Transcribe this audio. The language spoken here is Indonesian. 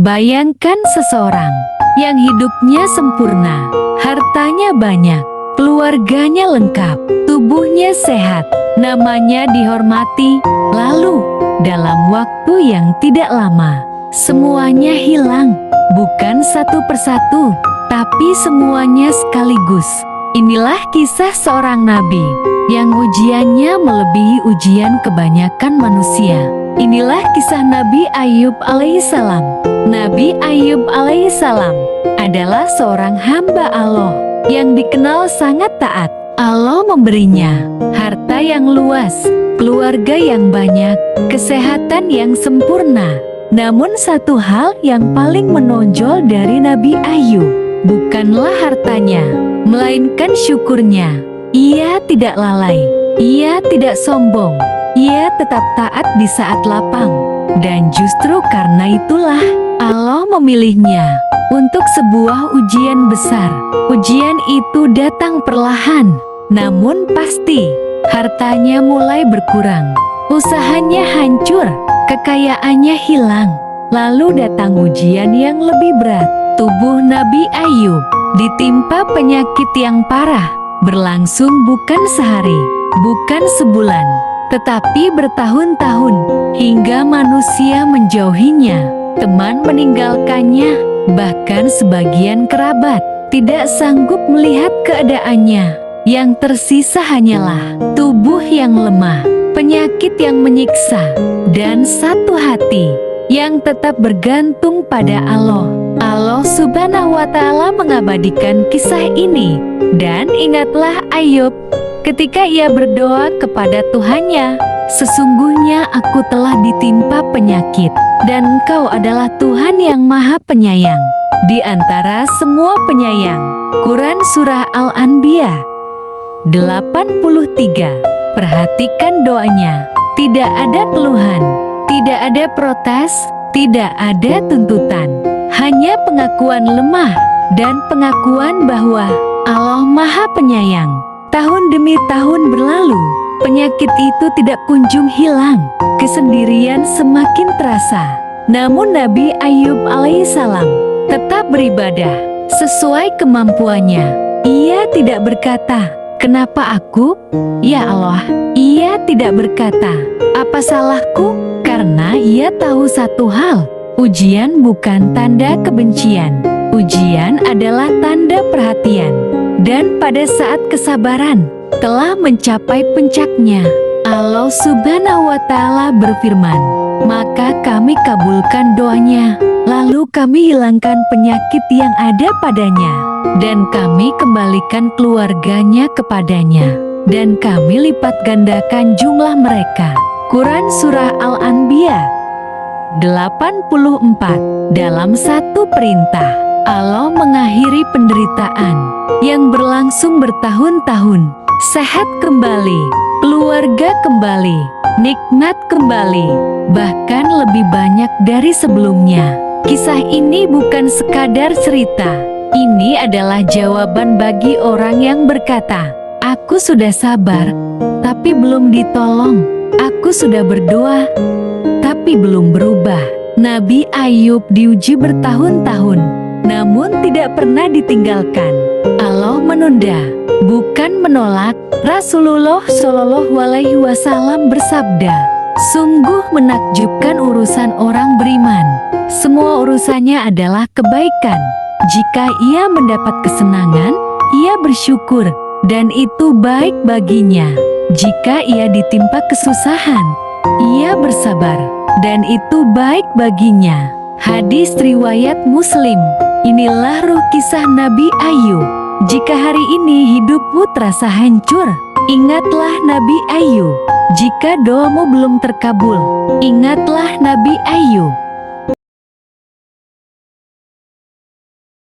Bayangkan seseorang yang hidupnya sempurna, hartanya banyak, keluarganya lengkap, tubuhnya sehat, namanya dihormati, lalu dalam waktu yang tidak lama, semuanya hilang, bukan satu persatu, tapi semuanya sekaligus. Inilah kisah seorang nabi yang ujiannya melebihi ujian kebanyakan manusia. Inilah kisah Nabi Ayub alaihissalam. Nabi Ayub alaihissalam adalah seorang hamba Allah yang dikenal sangat taat. Allah memberinya harta yang luas, keluarga yang banyak, kesehatan yang sempurna. Namun satu hal yang paling menonjol dari Nabi Ayub bukanlah hartanya, melainkan syukurnya. Ia tidak lalai, ia tidak sombong, ia tetap taat di saat lapang. Dan justru karena itulah Allah memilihnya untuk sebuah ujian besar. Ujian itu datang perlahan, namun pasti. Hartanya mulai berkurang, usahanya hancur, kekayaannya hilang. Lalu datang ujian yang lebih berat. Tubuh Nabi Ayub ditimpa penyakit yang parah, berlangsung bukan sehari, bukan sebulan, tetapi bertahun-tahun, hingga manusia menjauhinya, teman meninggalkannya, bahkan sebagian kerabat tidak sanggup melihat keadaannya. Yang tersisa hanyalah tubuh yang lemah, penyakit yang menyiksa, dan satu hati yang tetap bergantung pada Allah. Allah Subhanahu wa Ta'ala mengabadikan kisah ini. Dan ingatlah Ayub ketika ia berdoa kepada Tuhannya, "Sesungguhnya aku telah ditimpa penyakit, dan Engkau adalah Tuhan yang Maha Penyayang di antara semua penyayang." Quran Surah Al-Anbiya 83. Perhatikan doanya. Tidak ada keluhan, tidak ada protes, tidak ada tuntutan, hanya pengakuan lemah dan pengakuan bahwa Allah Maha Penyayang. Tahun demi tahun berlalu, penyakit itu tidak kunjung hilang, kesendirian semakin terasa. Namun Nabi Ayub alaihissalam tetap beribadah sesuai kemampuannya. Ia tidak berkata, "Kenapa aku? Ya Allah." Ia tidak berkata, "Apa salahku?" Karena ia tahu satu hal, ujian bukan tanda kebencian. Ujian adalah tanda perhatian. Dan pada saat kesabaran telah mencapai puncaknya, Allah Subhanahu wa Ta'ala berfirman, "Maka kami kabulkan doanya, lalu kami hilangkan penyakit yang ada padanya, dan kami kembalikan keluarganya kepadanya, dan kami lipat gandakan jumlah mereka." Quran Surah Al-Anbiya 84. Dalam satu perintah, Allah mengakhiri penderitaan yang berlangsung bertahun-tahun. Sehat kembali, keluarga kembali, nikmat kembali, bahkan lebih banyak dari sebelumnya. Kisah ini bukan sekadar cerita. Ini adalah jawaban bagi orang yang berkata, "Aku sudah sabar, tapi belum ditolong. Aku sudah berdoa, tapi belum berubah." Nabi Ayub diuji bertahun-tahun, namun tidak pernah ditinggalkan. Allah menunda, bukan menolak. Rasulullah Shallallahu Alaihi Wasallam bersabda, "Sungguh menakjubkan urusan orang beriman. Semua urusannya adalah kebaikan. Jika ia mendapat kesenangan, ia bersyukur, dan itu baik baginya. Jika ia ditimpa kesusahan, ia bersabar, dan itu baik baginya." Hadis riwayat Muslim. Inilah ruh kisah Nabi Ayub. Jika hari ini hidupmu terasa hancur, ingatlah Nabi Ayub. Jika doamu belum terkabul, ingatlah Nabi Ayub.